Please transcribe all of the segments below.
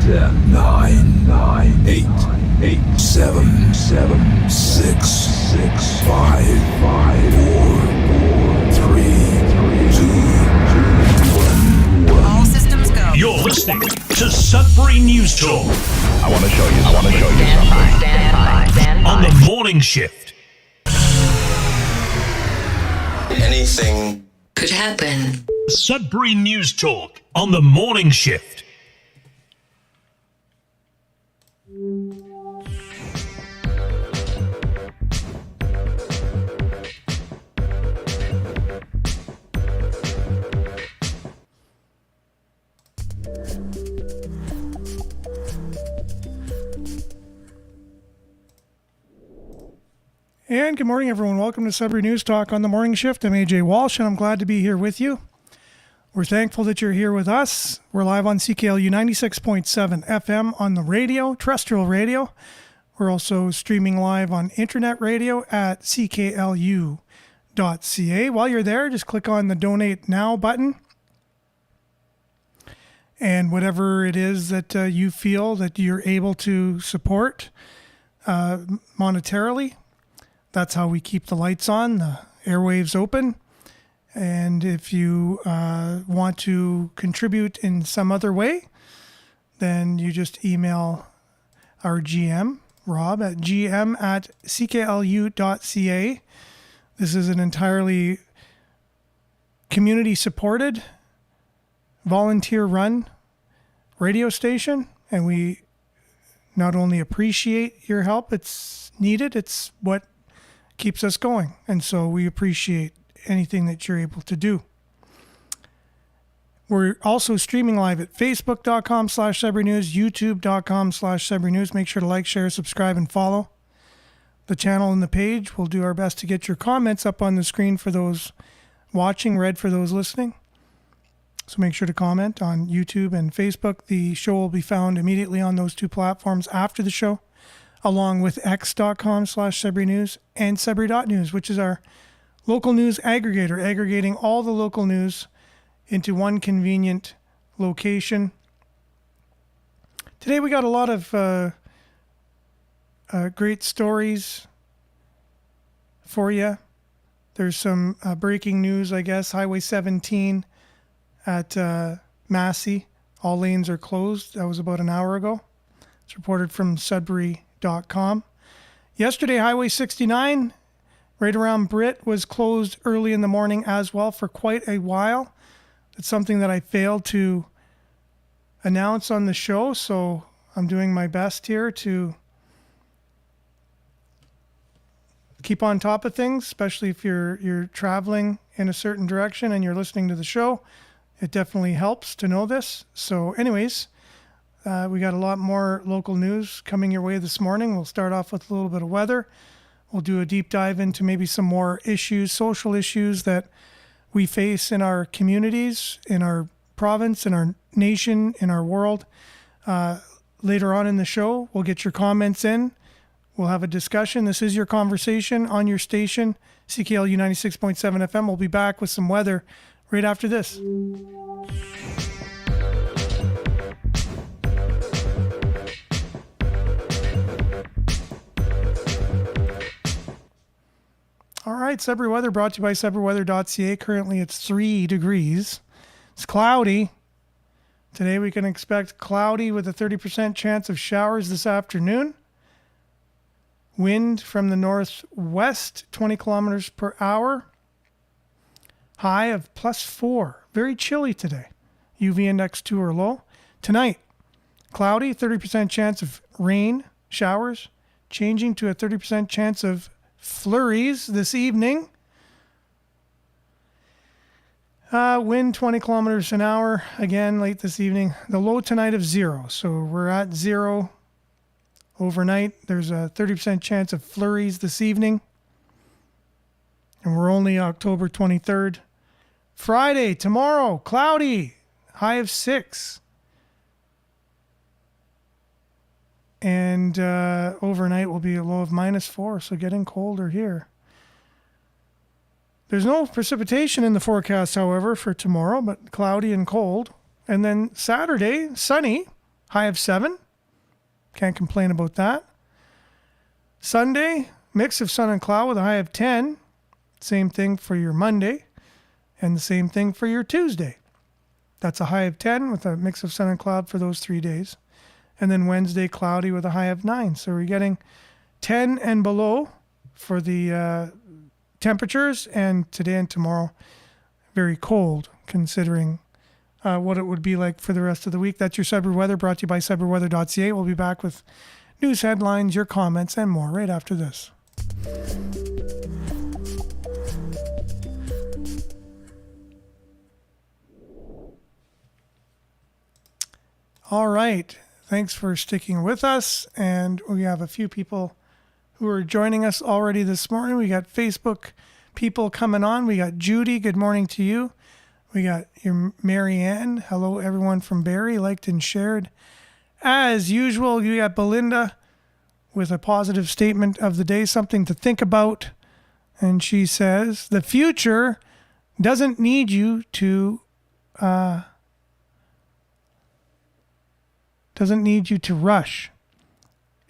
10, 9, 8, 7, 6, 5, 4, 3, 2, 1. All systems go. You're listening to Sudbury News Talk. I want to show you something. Stand by. On the morning shift. Anything Could happen. Sudbury News Talk on the morning shift. And good morning, everyone. Welcome to Sudbury News Talk on the morning shift. I'm AJ Walsh, and I'm glad to be here with you. We're thankful that you're here with us. We're live on CKLU 96.7 FM on the radio, terrestrial radio. We're also streaming live on internet radio at cklu.ca. While you're there, just click on the Donate Now button. And whatever it is that you feel that you're able to support monetarily, that's how we keep the lights on, the airwaves open. And if you want to contribute in some other way, then you just email our GM, Rob, at gm@cklu.ca. This is an entirely community-supported, volunteer-run radio station, and we not only appreciate your help, it's needed, it's what keeps us going. And so we appreciate anything that you're able to do. We're also streaming live at facebook.com/Sudbury News, youtube.com/Sudbury News. Make sure to like, share, subscribe, and follow the channel and the page. We'll do our best to get your comments up on the screen for those watching, read for those listening. So make sure to comment on YouTube and Facebook. The show will be found immediately on those two platforms after the show, along with x.com/Sudbury News and Sudbury.news, which is our local news aggregator, aggregating all the local news into one convenient location. Today we got a lot of great stories for you. There's some breaking news, I guess. Highway 17 at Massey. All lanes are closed. That was about an hour ago. It's reported from Sudbury.com. Yesterday, Highway 69, right around Britt, was closed early in the morning as well for quite a while. It's something that I failed to announce on the show, so I'm doing my best here to keep on top of things, especially if you're traveling in a certain direction and you're listening to the show. It definitely helps to know this. So anyways, we got a lot more local news coming your way this morning. We'll start off with a little bit of weather. We'll do a deep dive into maybe some more issues, social issues that we face in our communities, in our province, in our nation, in our world. Later on in the show, we'll get your comments in. We'll have a discussion. This is your conversation on your station, CKLU 96.7 FM. We'll be back with some weather right after this. All right, Sudbury weather brought to you by SudburyWeather.ca. Currently it's 3 degrees. It's cloudy. Today we can expect cloudy with a 30% chance of showers this afternoon. Wind from the northwest, 20 kilometers per hour. High of +4. Very chilly today. UV index 2 or low. Tonight, cloudy, 30% chance of rain, showers, changing to a 30% chance of flurries this evening. Wind 20 kilometers an hour again late this evening. The low tonight of 0. So we're at 0 overnight. There's a 30% chance of flurries this evening. And we're only October 23rd. Friday, tomorrow, cloudy, high of 6. And overnight will be a low of -4, so getting colder here. There's no precipitation in the forecast, however, for tomorrow, but cloudy and cold. And then Saturday, sunny, high of 7. Can't complain about that. Sunday, mix of sun and cloud with a high of 10. Same thing for your Monday, and the same thing for your Tuesday. That's a high of 10 with a mix of sun and cloud for those 3 days. And then Wednesday, cloudy with a high of 9. So we're getting 10 and below for the temperatures, and today and tomorrow, very cold considering what it would be like for the rest of the week. That's your Sudbury weather, brought to you by SudburyWeather.ca. We'll be back with news headlines, your comments, and more right after this. All right. Thanks for sticking with us. And we have a few people who are joining us already this morning. We got Facebook people coming on. We got Judy. Good morning to you. We got your Mary Ann. Hello, everyone from Barrie, liked and shared. As usual, you got Belinda with a positive statement of the day, something to think about. And she says, the future doesn't need you to rush.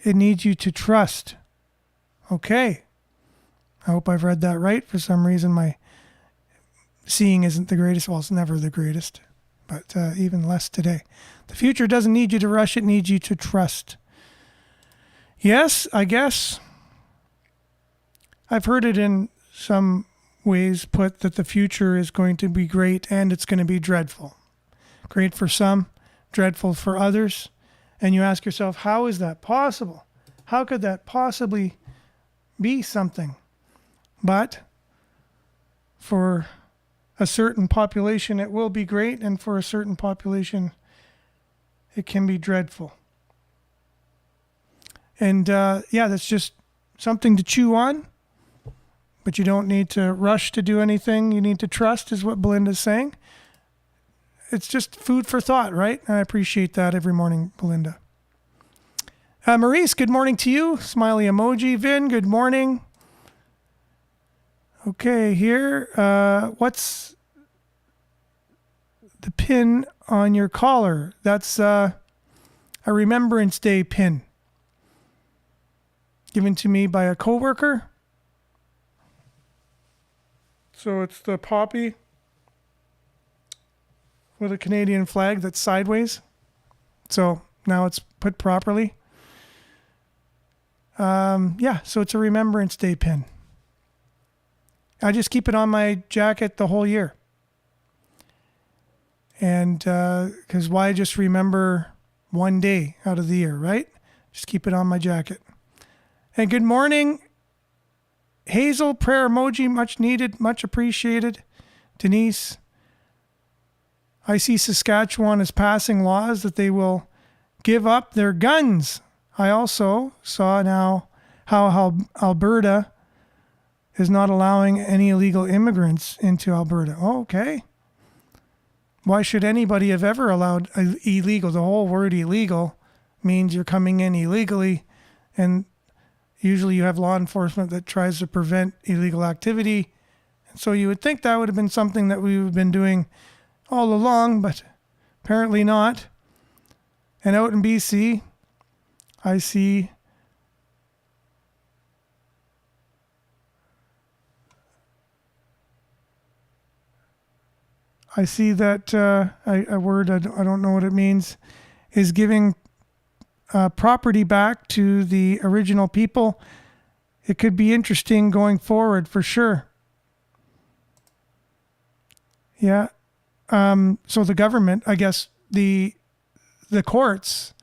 It needs you to trust. Okay. I hope I've read that right. For some reason, my seeing isn't the greatest. Well, it's never the greatest, but even less today. The future doesn't need you to rush. It needs you to trust. Yes, I guess I've heard it in some ways put that the future is going to be great and it's going to be dreadful. Great for some, dreadful for others. And you ask yourself, how is that possible? How could that possibly be something? But for a certain population, it will be great. And for a certain population, it can be dreadful. And that's just something to chew on. But you don't need to rush to do anything. You need to trust, is what Belinda's saying. It's just food for thought, right? And I appreciate that every morning, Belinda. Maurice, good morning to you. Smiley emoji. Vin, good morning. Okay, here. What's the pin on your collar? That's a Remembrance Day pin. Given to me by a coworker. So it's the poppy with a Canadian flag that's sideways. So now it's put properly. So it's a Remembrance Day pin. I just keep it on my jacket the whole year. And because why just remember one day out of the year, right? Just keep it on my jacket. And good morning, Hazel, prayer emoji, much needed, much appreciated. Denise, I see Saskatchewan is passing laws that they will give up their guns. I also saw now how Alberta is not allowing any illegal immigrants into Alberta. Oh, okay. Why should anybody have ever allowed illegal? The whole word illegal means you're coming in illegally, and usually you have law enforcement that tries to prevent illegal activity. And so you would think that would have been something that we've been doing all along, but apparently not. And out in BC, I see that a word, I don't know what it means, is giving property back to the original people. It could be interesting going forward for sure. Yeah. So the government, I guess the courts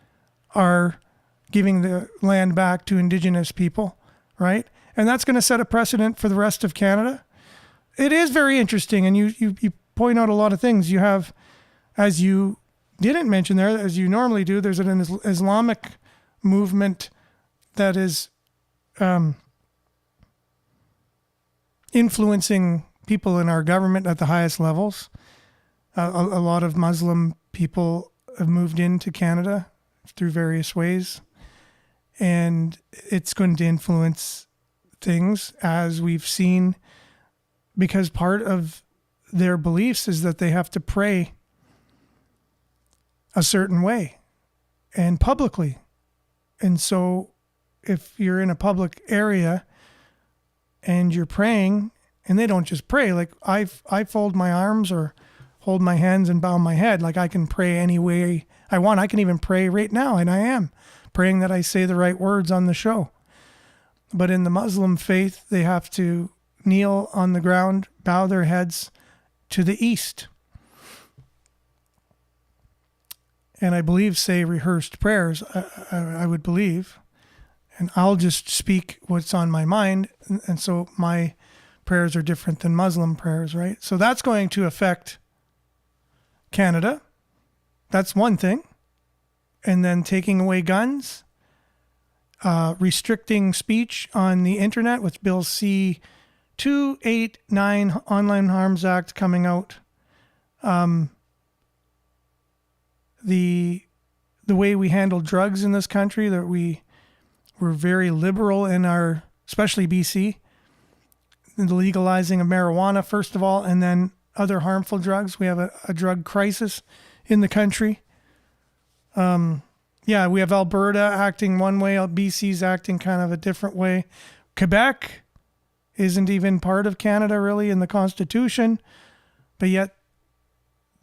are giving the land back to Indigenous people, right? And that's going to set a precedent for the rest of Canada. It is very interesting, and you point out a lot of things. You have, as you didn't mention there, as you normally do, there's an Islamic movement that is influencing people in our government at the highest levels. A lot of Muslim people have moved into Canada through various ways, and it's going to influence things, as we've seen, because part of their beliefs is that they have to pray a certain way. and publicly. And so if you're in a public area and you're praying, and they don't just pray, like I fold my arms or hold my hands and bow my head, like I can pray any way I want. I can even pray right now, and I am praying that I say the right words on the show. But in the Muslim faith, they have to kneel on the ground, bow their heads to the east. And I believe say rehearsed prayers, I would believe. And I'll just speak what's on my mind. And so my prayers are different than Muslim prayers, right? So that's going to affect Canada. That's one thing. And then taking away guns, restricting speech on the internet with Bill C-289 Online Harms Act coming out. The way we handle drugs in this country, that we're very liberal in our, especially BC, the legalizing of marijuana, first of all, and then other harmful drugs. We have a drug crisis in the country. Yeah, we have Alberta acting one way, BC's acting kind of a different way. Quebec isn't even part of Canada really in the Constitution, but yet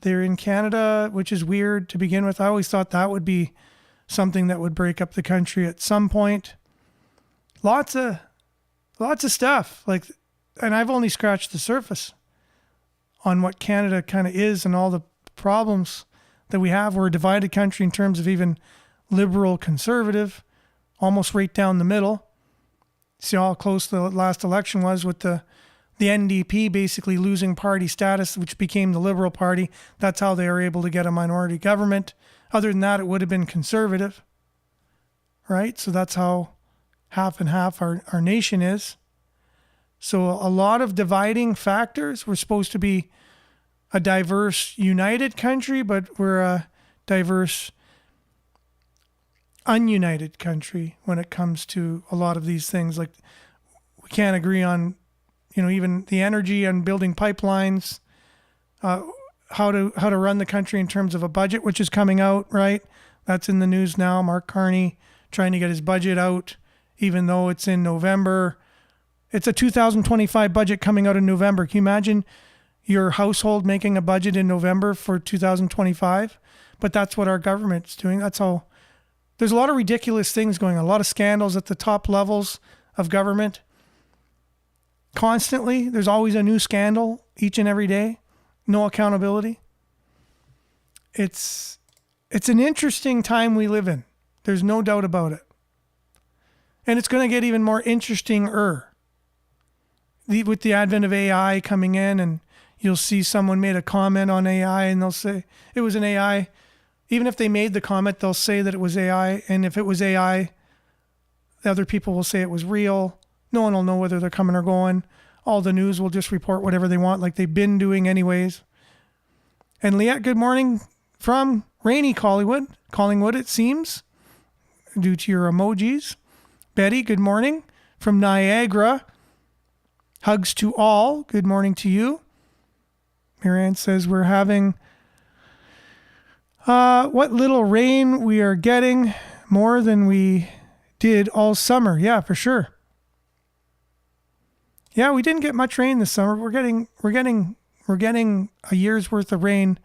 they're in Canada, which is weird to begin with. I always thought that would be something that would break up the country at some point. Lots of stuff, like, and I've only scratched the surface on what Canada kind of is and all the problems that we have. We're a divided country in terms of even liberal, conservative, almost right down the middle. See how close the last election was with the NDP basically losing party status, which became the Liberal Party. That's how they were able to get a minority government. Other than that, it would have been conservative, right? So that's how half and half our nation is. So a lot of dividing factors. We're supposed to be a diverse, united country, but we're a diverse, ununited country when it comes to a lot of these things. Like, we can't agree on, even the energy and building pipelines, how to run the country in terms of a budget, which is coming out, right? That's in the news now. Mark Carney trying to get his budget out, even though it's in November. It's a 2025 budget coming out in November. Can you imagine your household making a budget in November for 2025? But that's what our government's doing. That's all. There's a lot of ridiculous things going on, a lot of scandals at the top levels of government. Constantly, there's always a new scandal each and every day. No accountability. It's an interesting time we live in. There's no doubt about it. And it's going to get even more interesting-er with the advent of AI coming in, and you'll see someone made a comment on AI and they'll say it was an AI. Even if they made the comment, they'll say that it was AI. And if it was AI, the other people will say it was real. No one will know whether they're coming or going. All the news will just report whatever they want, like they've been doing anyways. And Liette, good morning from rainy Collingwood, it seems, due to your emojis. Betty, good morning from Niagara. Hugs to all. Good morning to you. Marianne says we're having what little rain we are getting, more than we did all summer. Yeah, for sure. Yeah, we didn't get much rain this summer. We're getting a year's worth of rain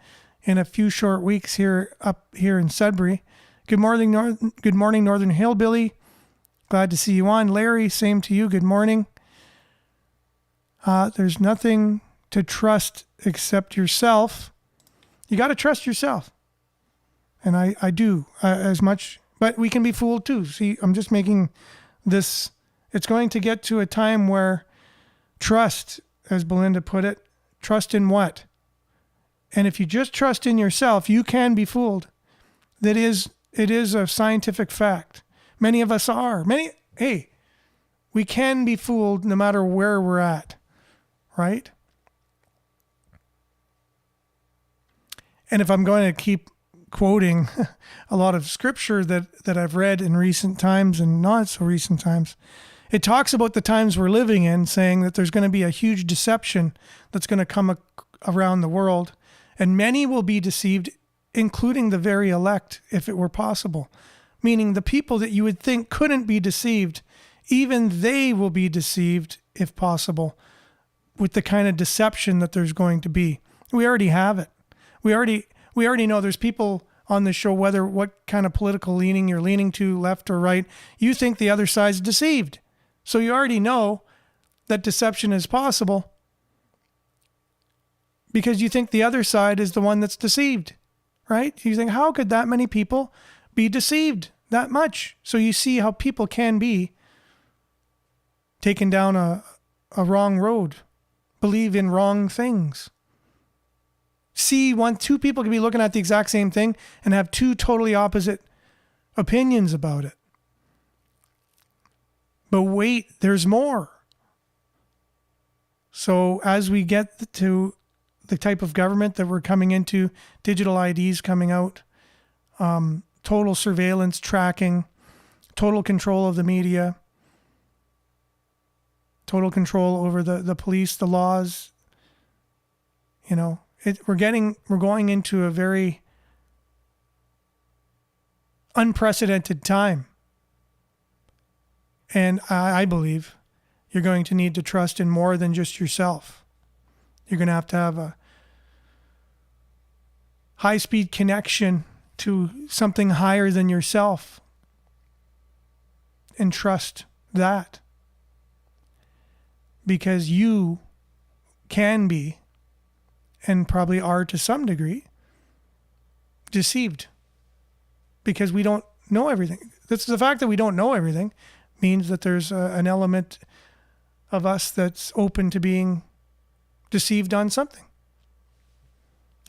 in a few short weeks up here in Sudbury. Good morning, Northern Hillbilly. Glad to see you on. Larry, same to you. Good morning. There's nothing to trust except yourself. You got to trust yourself. And I do as much, but we can be fooled too. See, I'm just making this, it's going to get to a time where trust, as Belinda put it, trust in what? And if you just trust in yourself, you can be fooled. It is a scientific fact. Many of us are. We can be fooled no matter where we're at, right? And if I'm going to keep quoting a lot of scripture that I've read in recent times and not so recent times, it talks about the times we're living in, saying that there's going to be a huge deception that's going to come around the world, and many will be deceived including the very elect, if it were possible. Meaning the people that you would think couldn't be deceived, even they will be deceived, if possible, with the kind of deception that there's going to be. We already have it. We already know there's people on the show, whether what kind of political leaning you're leaning to, left or right, you think the other side's deceived. So you already know that deception is possible because you think the other side is the one that's deceived, right? You think, how could that many people be deceived that much? So you see how people can be taken down a wrong road, believe in wrong things. Two people can be looking at the exact same thing and have two totally opposite opinions about it. But wait, there's more. So as we get to the type of government that we're coming into, digital IDs coming out, total surveillance, tracking, total control of the media, total control over the police, the laws, we're going into a very unprecedented time. And I believe you're going to need to trust in more than just yourself. You're going to have a high-speed connection to something higher than yourself and trust that. Because you can be, and probably are to some degree, deceived. Because we don't know everything. The fact that we don't know everything means that there's an element of us that's open to being deceived on something.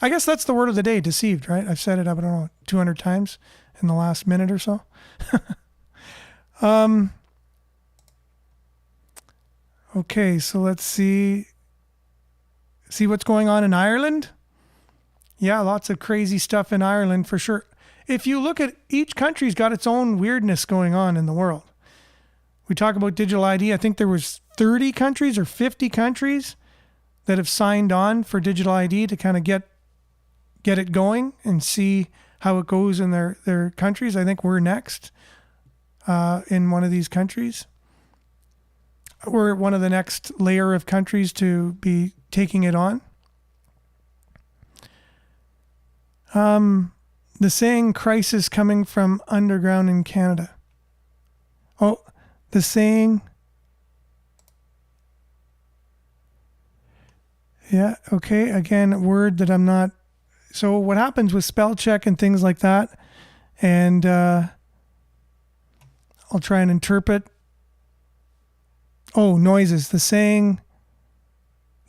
I guess that's the word of the day, deceived, right? I've said it, I don't know, 200 times in the last minute or so. Okay, so let's see what's going on in Ireland. Yeah, lots of crazy stuff in Ireland for sure. If you look at each country's got its own weirdness going on in the world. We talk about digital ID. I think there was 30 countries or 50 countries that have signed on for digital ID to kind of get it going and see how it goes in their countries. I think we're next in one of these countries. We're one of the next layer of countries to be taking it on. The saying crisis coming from underground in Canada. Oh, the saying. Yeah, okay. Again, a word that I'm not. So what happens with spell check and things like that, and I'll try and interpret. Oh, noises. The saying,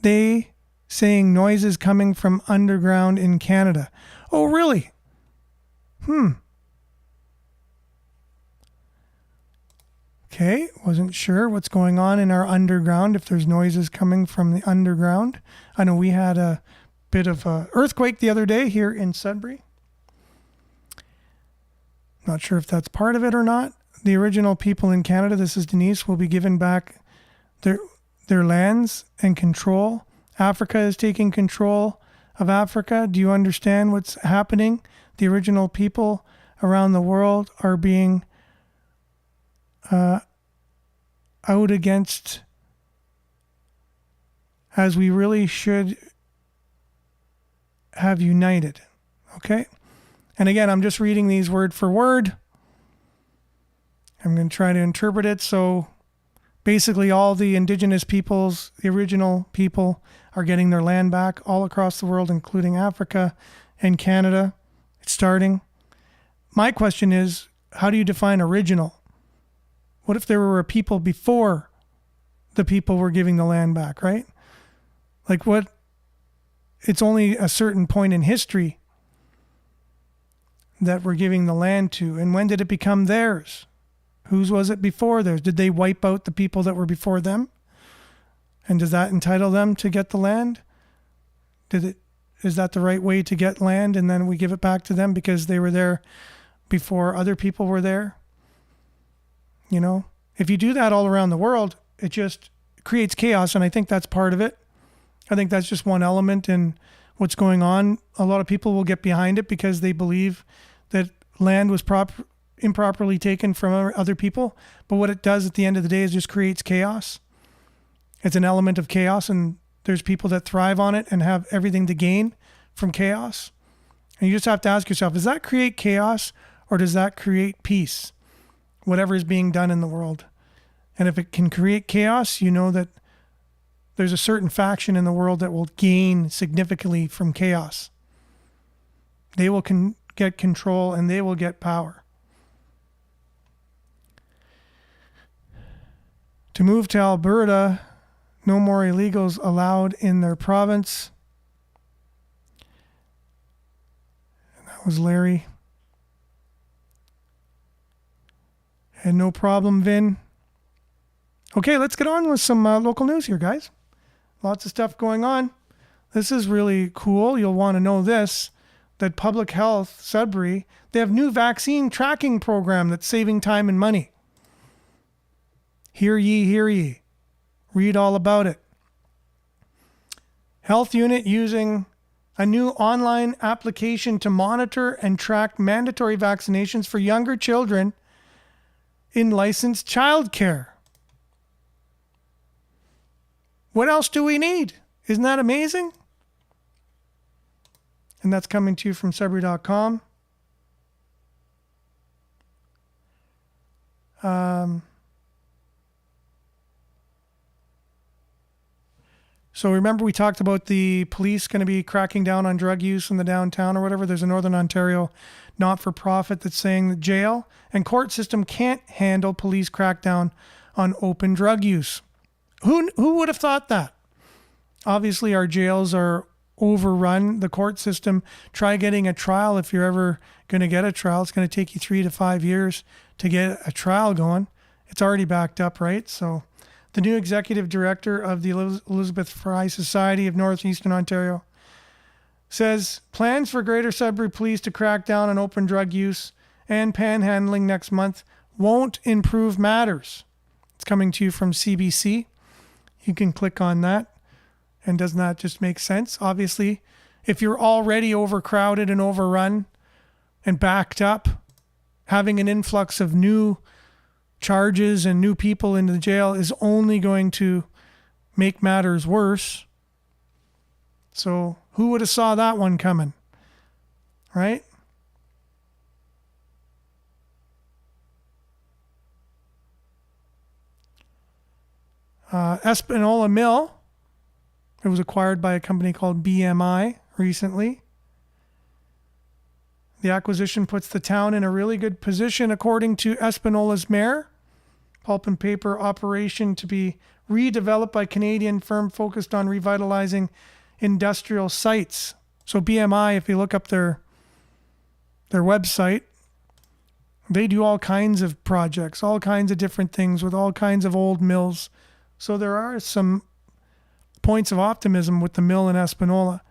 saying noises coming from underground in Canada. Oh, really? Okay, wasn't sure what's going on in our underground, if there's noises coming from the underground. I know we had a bit of an earthquake the other day here in Sudbury. Not sure if that's part of it or not. The original people in Canada, this is Denise, will be given back their lands and control. Africa is taking control of Africa. Do you understand what's happening? The original people around the world are being out against, as we really should have united. Okay? And again, I'm just reading these word for word. I'm going to try to interpret it. So basically all the indigenous peoples, the original people, are getting their land back all across the world, including Africa and Canada. It's starting. My question is, how do you define original? What if there were a people before the people were giving the land back, right? Like what? It's only a certain point in history that we're giving the land to. And when did it become theirs? Whose was it before theirs? Did they wipe out the people that were before them? And does that entitle them to get the land? Is that the right way to get land and then we give it back to them because they were there before other people were there? You know, if you do that all around the world, it just creates chaos, and I think that's part of it. I think that's just one element in what's going on. A lot of people will get behind it because they believe that land was improperly taken from other people. But what it does at the end of the day is just creates chaos. It's an element of chaos, and there's people that thrive on it and have everything to gain from chaos. And you just have to ask yourself, does that create chaos or does that create peace? Whatever is being done in the world. And if it can create chaos, you know that there's a certain faction in the world that will gain significantly from chaos. They will get control and they will get power. To move to Alberta, no more illegals allowed in their province. And that was Larry. And no problem, Vin. Okay, let's get on with some local news here, guys. Lots of stuff going on. This is really cool. You'll want to know this, that Public Health, Sudbury, they have new vaccine tracking program that's saving time and money. Hear ye, hear ye. Read all about it. Health unit using a new online application to monitor and track mandatory vaccinations for younger children in licensed childcare. What else do we need? Isn't that amazing? And that's coming to you from Sudbury.com. So remember we talked about the police going to be cracking down on drug use in the downtown or whatever. There's a Northern Ontario not-for-profit that's saying the jail and court system can't handle police crackdown on open drug use. Who would have thought that? Obviously, our jails are overrun. The court system, try getting a trial if you're ever going to get a trial. It's going to take you 3 to 5 years to get a trial going. It's already backed up, right? So the new executive director of the Elizabeth Fry Society of Northeastern Ontario says plans for Greater Sudbury Police to crack down on open drug use and panhandling next month won't improve matters. It's coming to you from CBC. You can click on that. And doesn't that just make sense? Obviously, if you're already overcrowded and overrun and backed up, having an influx of new charges and new people into the jail is only going to make matters worse. So who would have saw that one coming? Right? Espanola Mill. It was acquired by a company called BMI recently. The acquisition puts the town in a really good position, according to Espanola's mayor. Pulp and paper operation to be redeveloped by Canadian firm focused on revitalizing industrial sites. So BMI, if you look up their website, they do all kinds of projects, all kinds of different things with all kinds of old mills. So there are some points of optimism with the mill in Espanola.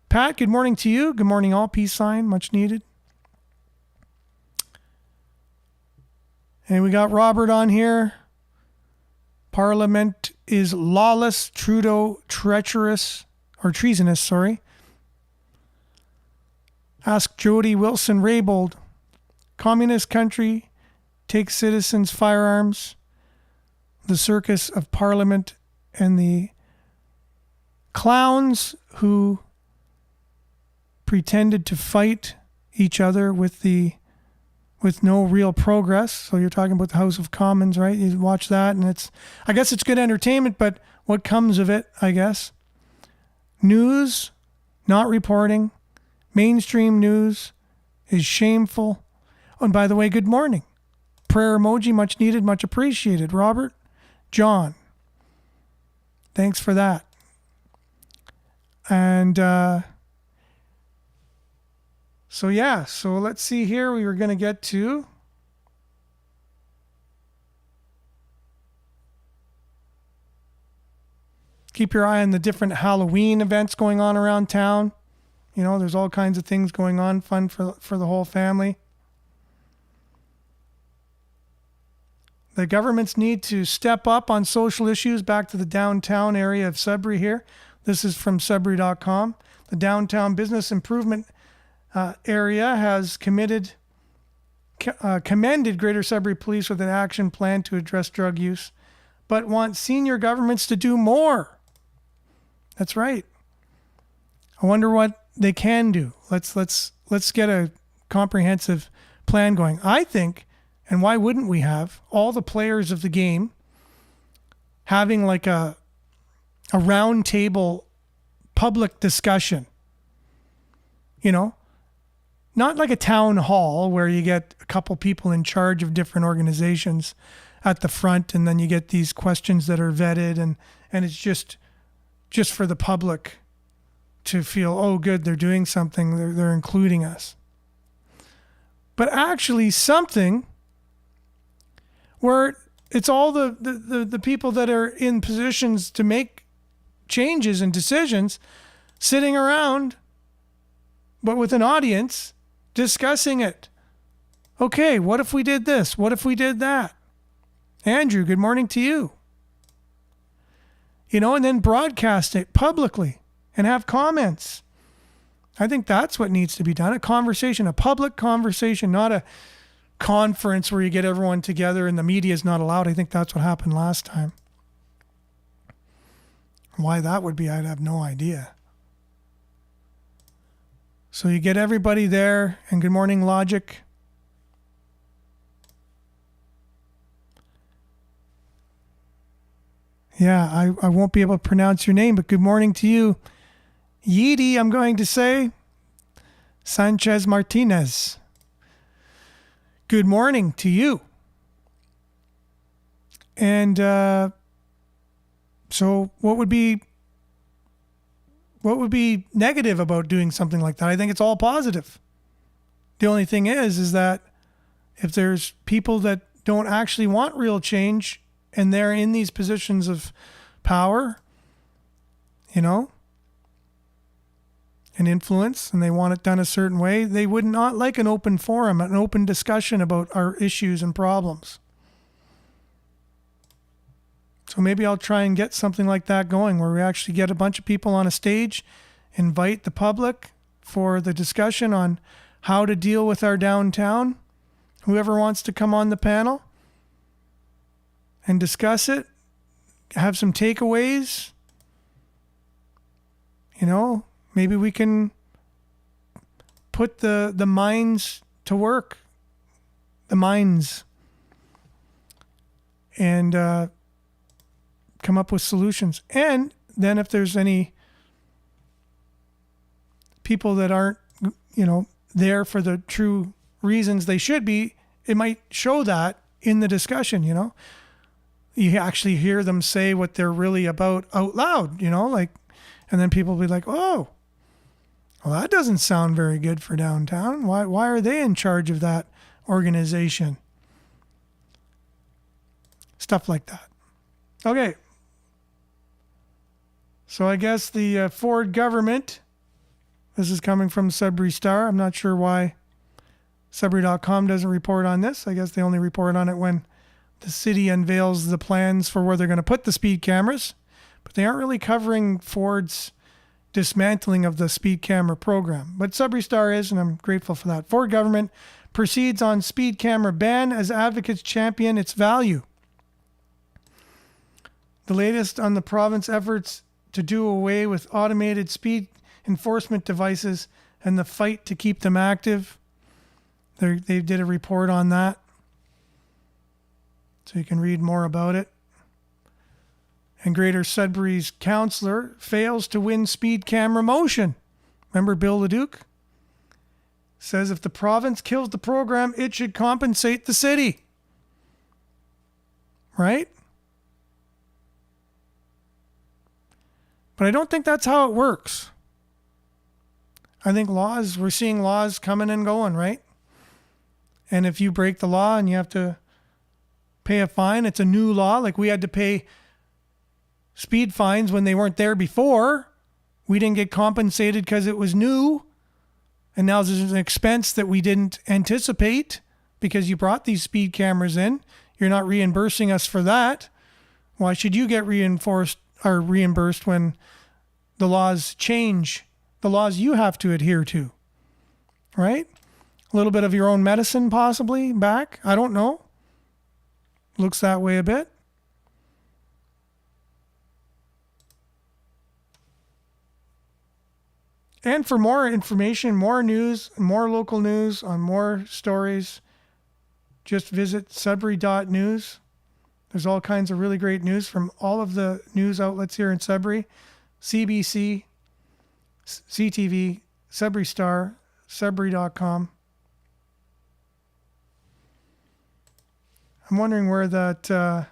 Pat, good morning to you. Good morning all. Peace sign, much needed. And we got Robert on here. Parliament is lawless, Trudeau treacherous, or treasonous, sorry. Ask Jody Wilson-Raybould. Communist country takes citizens' firearms. The circus of Parliament and the clowns who pretended to fight each other with no real progress. So you're talking about the House of Commons, right? You watch that and I guess it's good entertainment, but what comes of it, I guess? News, not reporting. Mainstream news is shameful. Oh, and by the way, good morning. Prayer emoji, much needed, much appreciated. Robert, John, thanks for that. And so let's see here. We were going to get to keep your eye on the different Halloween events going on around town. You know, there's all kinds of things going on, fun for the whole family. The governments need to step up on social issues. Back to the downtown area of Sudbury here. This is from Sudbury.com. The downtown business improvement area has commended Greater Sudbury Police with an action plan to address drug use, but wants senior governments to do more. That's right. I wonder what they can do. Let's get a comprehensive plan going. I think, and why wouldn't we have all the players of the game having like a round table public discussion, not like a town hall where you get a couple people in charge of different organizations at the front, and then you get these questions that are vetted, and it's just for the public to feel, oh, good, they're doing something, they're including us. But actually something where it's all the people that are in positions to make changes and decisions sitting around, but with an audience discussing it. Okay, what if we did this? What if we did that? Andrew, good morning to you. And then broadcast it publicly and have comments. I think that's what needs to be done. A conversation, a public conversation, not a conference where you get everyone together and the media is not allowed. I think that's what happened last time. Why that would be, I'd have no idea. So you get everybody there, and good morning, Logic. Yeah, I won't be able to pronounce your name, but good morning to you. Yeedy, I'm going to say. Sanchez Martinez. Good morning to you. And so what would be negative about doing something like that? I think it's all positive. The only thing is that if there's people that don't actually want real change and they're in these positions of power, and influence, and they want it done a certain way, they would not like an open forum, an open discussion about our issues and problems. So maybe I'll try and get something like that going where we actually get a bunch of people on a stage, invite the public for the discussion on how to deal with our downtown. Whoever wants to come on the panel and discuss it, have some takeaways, maybe we can put the minds to work, and come up with solutions. And then if there's any people that aren't, there for the true reasons they should be, it might show that in the discussion, You actually hear them say what they're really about out loud, and then people will be like, oh, well, that doesn't sound very good for downtown. Why are they in charge of that organization? Stuff like that. Okay. So I guess the Ford government, this is coming from Sudbury Star. I'm not sure why Sudbury.com doesn't report on this. I guess they only report on it when the city unveils the plans for where they're going to put the speed cameras. But they aren't really covering Ford's dismantling of the speed camera program. But Sudbury Star is, and I'm grateful for that. Ford government proceeds on speed camera ban as advocates champion its value. The latest on the province efforts to do away with automated speed enforcement devices and the fight to keep them active. They did a report on that, so you can read more about it. And Greater Sudbury's councillor fails to win speed camera motion. Remember Bill Leduc? Says if the province kills the program, it should compensate the city. Right? But I don't think that's how it works. I think we're seeing laws coming and going, right? And if you break the law and you have to pay a fine, it's a new law. Like we had to pay speed fines when they weren't there before. We didn't get compensated because it was new. And now there's an expense that we didn't anticipate because you brought these speed cameras in. You're not reimbursing us for that. Why should you get reimbursed when the laws change the laws you have to adhere to, right? A little bit of your own medicine possibly back. I don't know. Looks that way a bit. And for more information, more news, more local news on more stories, just visit Sudbury.news. There's all kinds of really great news from all of the news outlets here in Sudbury. CBC, CTV, Sudbury Star, Sudbury.com. I'm wondering where that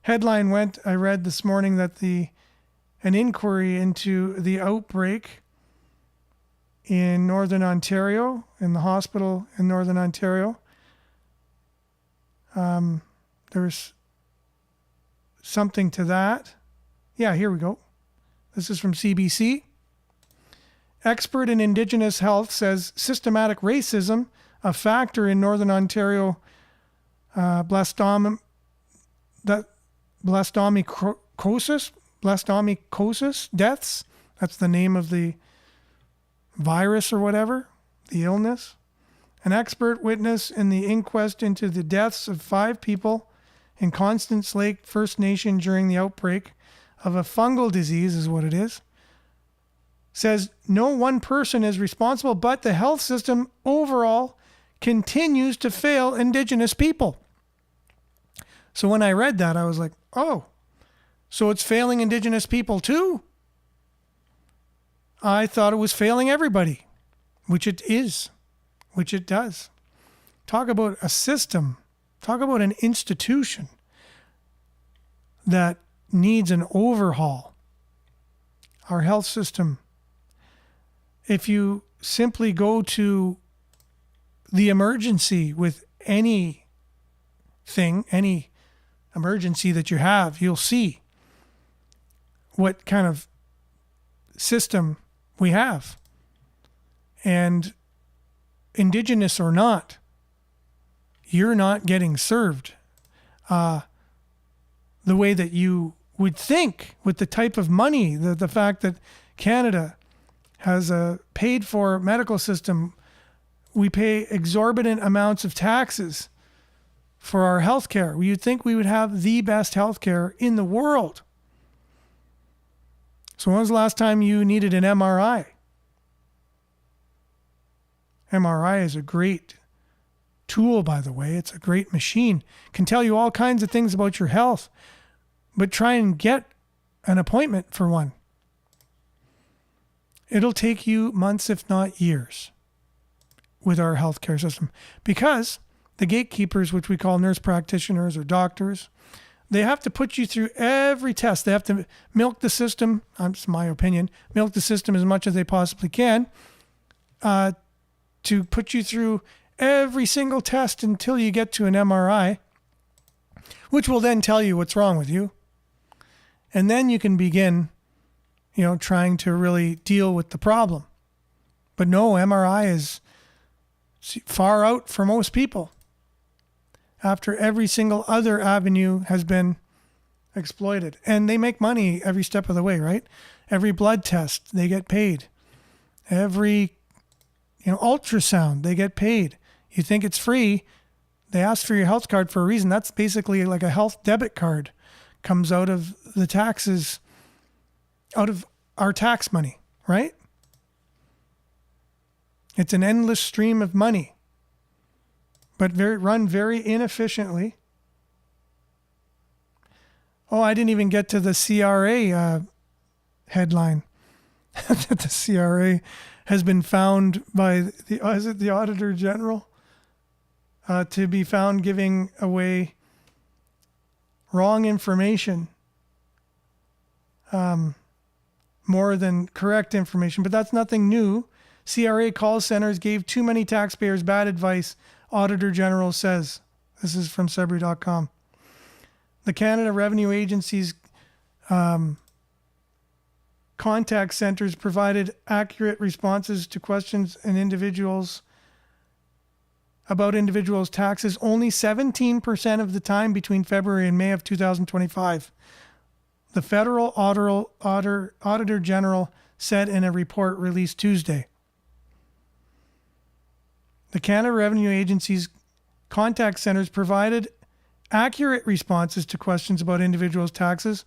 headline went. I read this morning that an inquiry into the outbreak in Northern Ontario, in the hospital in Northern Ontario. There's something to that. Yeah, here we go. This is from CBC. Expert in Indigenous health says systematic racism, a factor in Northern Ontario blastomycosis deaths. That's the name of the virus or whatever, the illness. An expert witness in the inquest into the deaths of 5 people in Constance Lake First Nation during the outbreak of a fungal disease, is what it is, says no one person is responsible, but the health system overall continues to fail Indigenous people. So when I read that, I was like, oh, so it's failing Indigenous people too? I thought it was failing everybody, which it is, which it does. Talk about a system, talk about an institution that needs an overhaul. Our health system. If you simply go to the emergency with anything, any emergency that you have, you'll see what kind of system we have. And Indigenous or not, you're not getting served the way that you would think with the type of money, the fact that Canada has a paid for medical system. We pay exorbitant amounts of taxes for our health care. You'd think we would have the best health care in the world. So when was the last time you needed an MRI? MRI is a great tool, by the way. It's a great machine. Can tell you all kinds of things about your health. But try and get an appointment for one. It'll take you months, if not years, with our healthcare system. Because the gatekeepers, which we call nurse practitioners or doctors, they have to put you through every test. They have to milk the system, it's my opinion, milk the system as much as they possibly can to put you through every single test until you get to an MRI, which will then tell you what's wrong with you. And then you can begin, trying to really deal with the problem. But no, MRI is far out for most people after every single other avenue has been exploited. And they make money every step of the way, right? Every blood test, they get paid. Every, ultrasound, they get paid. You think it's free, they ask for your health card for a reason. That's basically like a health debit card. Comes out of the taxes, out of our tax money, right? It's an endless stream of money, but run very inefficiently. Oh, I didn't even get to the CRA headline. That the CRA has been found by the Auditor General to be found giving away wrong information, more than correct information, but that's nothing new. CRA call centers gave too many taxpayers bad advice, Auditor General says. This is from Sudbury.com. The Canada Revenue Agency's contact centers provided accurate responses to questions about individuals' taxes only 17% of the time between February and May of 2025. The Federal Auditor General said in a report released Tuesday. The Canada Revenue Agency's contact centers provided accurate responses to questions about individuals' taxes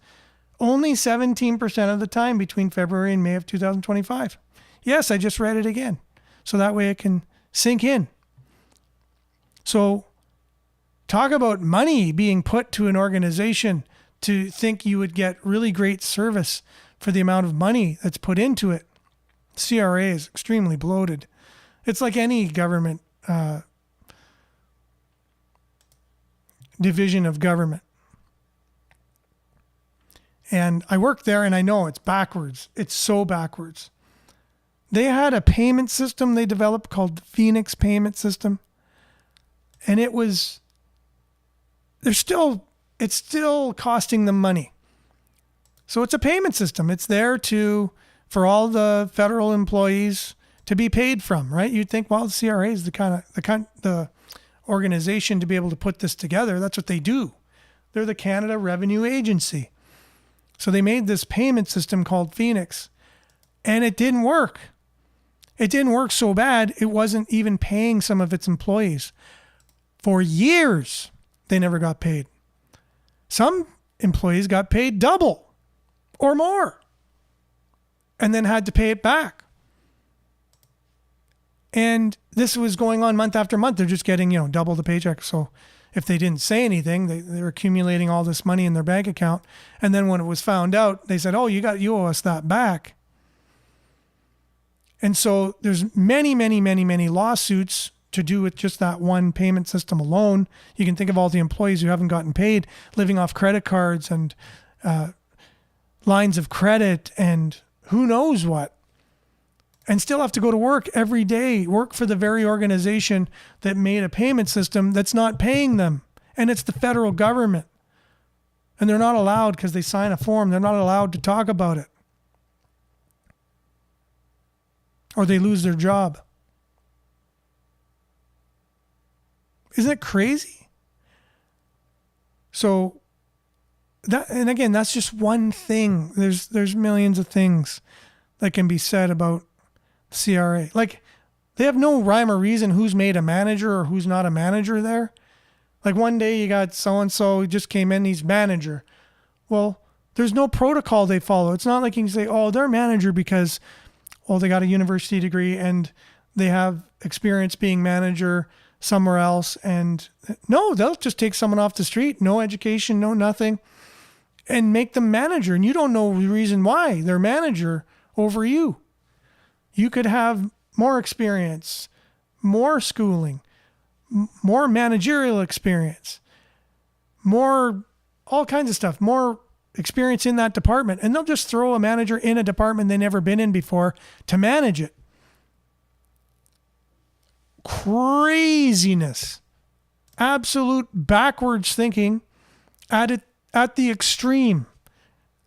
only 17% of the time between February and May of 2025. Yes, I just read it again, so that way it can sink in. So talk about money being put to an organization to think you would get really great service for the amount of money that's put into it. CRA is extremely bloated. It's like any government division of government. And I worked there and I know it's backwards. It's so backwards. They had a payment system they developed called the Phoenix Payment System. And it's still costing them money. So it's a payment system. It's there for all the federal employees to be paid from, right? You'd think, well, the CRA is the organization to be able to put this together. That's what they do. They're the Canada Revenue Agency. So they made this payment system called Phoenix, and it didn't work. It didn't work so bad, it wasn't even paying some of its employees. For years, they never got paid. Some employees got paid double or more and then had to pay it back. And this was going on month after month. They're just getting, double the paycheck. So if they didn't say anything, they were accumulating all this money in their bank account. And then when it was found out, they said, oh, you owe us that back. And so there's many, many, many, many lawsuits to do with just that one payment system alone. You can think of all the employees who haven't gotten paid, living off credit cards and lines of credit and who knows what, and still have to go to work every day, work for the very organization that made a payment system that's not paying them. And it's the federal government. And they're not allowed, because they sign a form, they're not allowed to talk about it. Or they lose their job. Isn't it crazy? So and again, that's just one thing. There's millions of things that can be said about CRA. Like, they have no rhyme or reason who's made a manager or who's not a manager there. Like, one day you got so-and-so who just came in, he's manager. Well, there's no protocol they follow. It's not like you can say, oh, they're manager because, they got a university degree and they have experience being manager somewhere else. And no, they'll just take someone off the street, no education, no nothing, and make them manager. And you don't know the reason why they're manager over you. You could have more experience, more schooling, more managerial experience, more all kinds of stuff, more experience in that department. And they'll just throw a manager in a department they've never been in before to manage it. Craziness. Absolute backwards thinking at the extreme.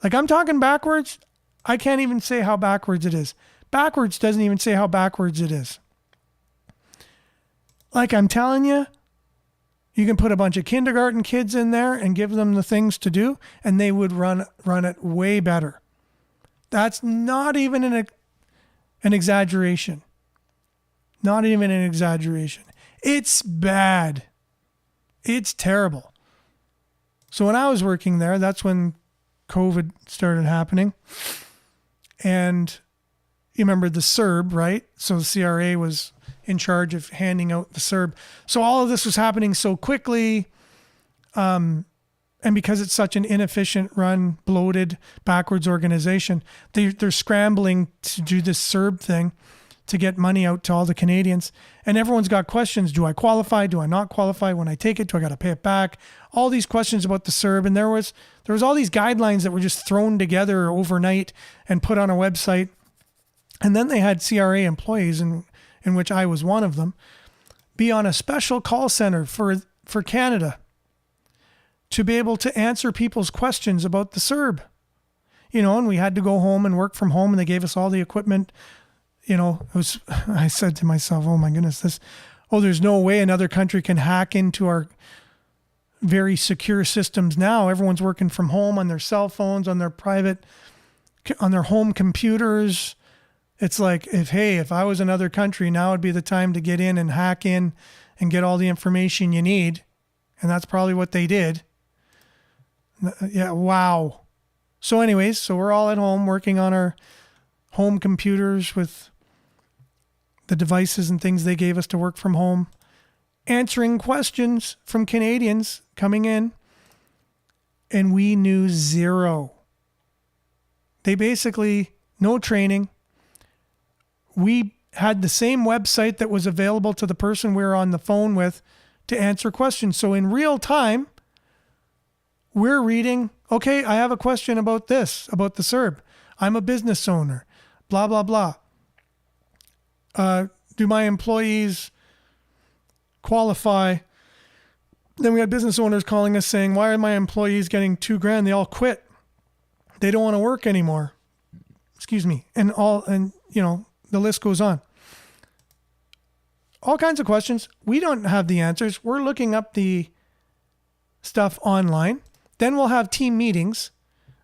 Like, I'm talking backwards. I can't even say how backwards it is. Backwards doesn't even say how backwards it is. Like, I'm telling you, you can put a bunch of kindergarten kids in there and give them the things to do, and they would run it way better. That's not even an exaggeration. Not even an exaggeration. It's bad. It's terrible. So when I was working there, that's when COVID started happening. And you remember the CERB, right? So the CRA was in charge of handing out the CERB. So all of this was happening so quickly. And because it's such an inefficient run, bloated, backwards organization, they're scrambling to do this CERB thing to get money out to all the Canadians. And everyone's got questions. Do I qualify? Do I not qualify? When I take it, do I got to pay it back? All these questions about the CERB. And there was all these guidelines that were just thrown together overnight and put on a website. And then they had CRA employees, in which I was one of them, be on a special call center for Canada to be able to answer people's questions about the CERB. And we had to go home and work from home, and they gave us all the equipment. I said to myself, oh my goodness, there's no way another country can hack into our very secure systems now. Everyone's working from home on their cell phones, on their private on their home computers. It's like, if I was another country, now would be the time to get in and hack in and get all the information you need. And that's probably what they did. Yeah, wow. So anyways, so we're all at home working on our home computers with the devices and things they gave us to work from home, answering questions from Canadians coming in, and we knew zero. They basically, no training. We had the same website that was available to the person we were on the phone with to answer questions. So in real time, we're reading, okay, I have a question about this, about the CERB. I'm a business owner, blah, blah, blah. Do my employees qualify? Then we had business owners calling us saying, why are my employees getting $2,000? They all quit. They don't want to work anymore. Excuse me. And the list goes on. All kinds of questions. We don't have the answers. We're looking up the stuff online. Then we'll have team meetings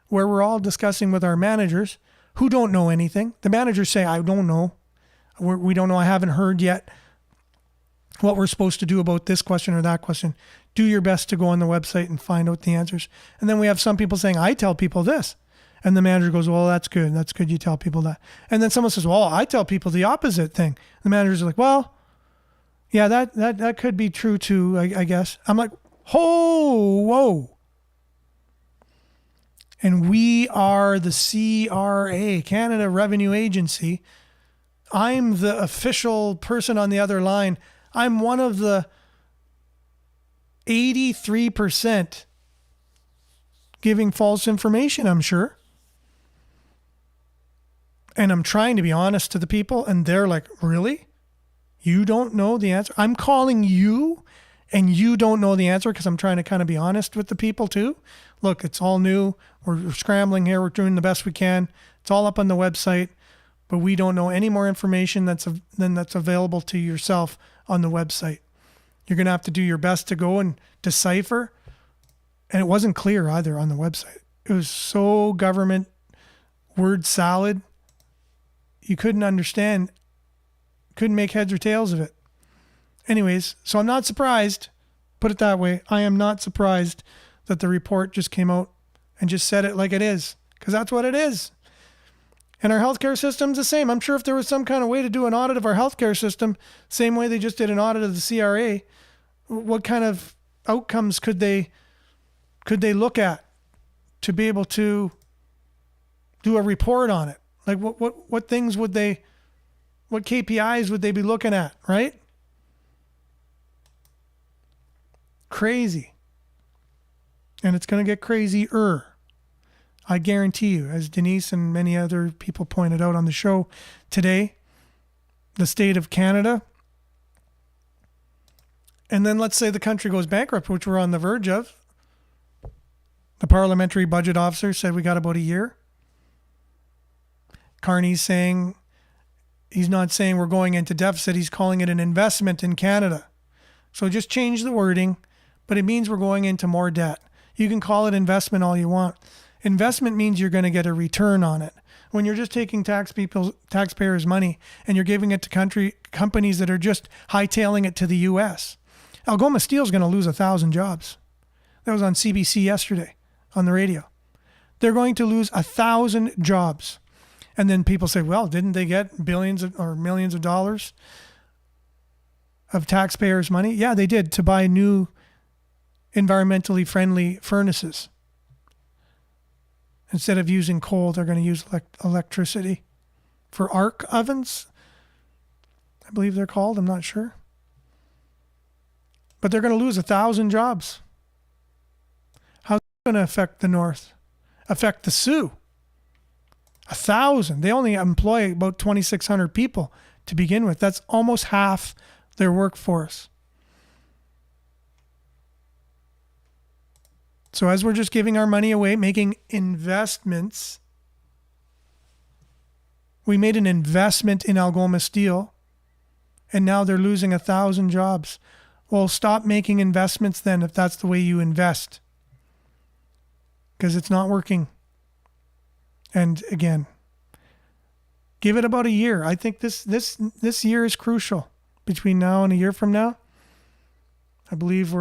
where we're all discussing with our managers who don't know anything. The managers say, I don't know. We don't know. I haven't heard yet what we're supposed to do about this question or that question. Do your best to go on the website and find out the answers. And then we have some people saying, I tell people this. And the manager goes, well, that's good. That's good. You tell people that. And then someone says, well, I tell people the opposite thing. The manager's like, well, yeah, that could be true too, I guess. I'm like, whoa. And we are the CRA, Canada Revenue Agency. I'm the official person on the other line. I'm one of the 83% giving false information, I'm sure. And I'm trying to be honest to the people, and they're like, really? You don't know the answer? I'm calling you, and you don't know the answer because I'm trying to kind of be honest with the people too. Look, it's all new. We're scrambling here. We're doing the best we can. It's all up on the website, but we don't know any more information than that's available to yourself on the website. You're going to have to do your best to go and decipher. And it wasn't clear either on the website. It was so government word salad. You couldn't understand, couldn't make heads or tails of it. Anyways, so I'm not surprised, put it that way. I am not surprised that the report just came out and just said it like it is, because that's what it is. And our healthcare system's the same. I'm sure if there was some kind of way to do an audit of our healthcare system, same way they just did an audit of the CRA, what kind of outcomes could they look at to be able to do a report on it? Like what things what KPIs would they be looking at, right? Crazy. And it's going to get crazier. I guarantee you, as Denise and many other people pointed out on the show today, the state of Canada, and then let's say the country goes bankrupt, which we're on the verge of. The parliamentary budget officer said we got about a year. Carney's saying, he's not saying we're going into deficit, he's calling it an investment in Canada. So just change the wording, but it means we're going into more debt. You can call it investment all you want. Investment means you're going to get a return on it. When you're just taking taxpayers' money and you're giving it to companies that are just hightailing it to the U.S. Algoma Steel is going to lose 1,000 jobs. That was on CBC yesterday on the radio. They're going to lose 1,000 jobs. And then people say, well, didn't they get billions or millions of dollars of taxpayers' money? Yeah, they did, to buy new environmentally friendly furnaces. Instead of using coal, they're going to use electricity for arc ovens. I believe they're called. I'm not sure. But they're going to lose 1,000 jobs. How's it going to affect the North? Affect the Sioux? 1,000. They only employ about 2,600 people to begin with. That's almost half their workforce. So as we're just giving our money away, making investments, we made an investment in Algoma Steel, and now they're losing 1,000 jobs. Well, stop making investments then if that's the way you invest, because it's not working. And again, give it about a year. I think this year is crucial. Between now and a year from now, I believe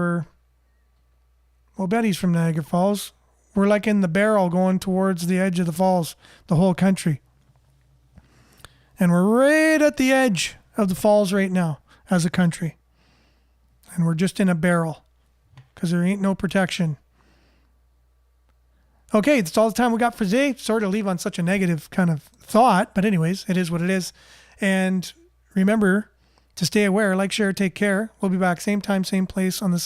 Betty's from Niagara Falls. We're like in the barrel going towards the edge of the falls, the whole country. And we're right at the edge of the falls right now as a country. And we're just in a barrel because there ain't no protection. Okay, that's all the time we got for today. Sorry to leave on such a negative kind of thought, but anyways, it is what it is. And remember to stay aware, like, share, take care. We'll be back same time, same place on the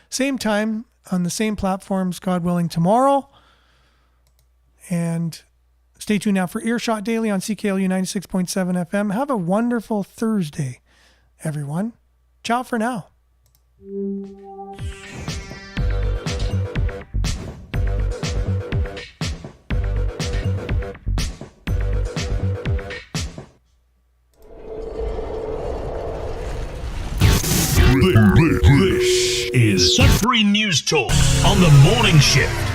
same time on the same platforms, God willing, tomorrow. And stay tuned now for Earshot Daily on CKLU 96.7 FM. Have a wonderful Thursday, everyone. Ciao for now. This is Sudbury News Talk on the morning shift.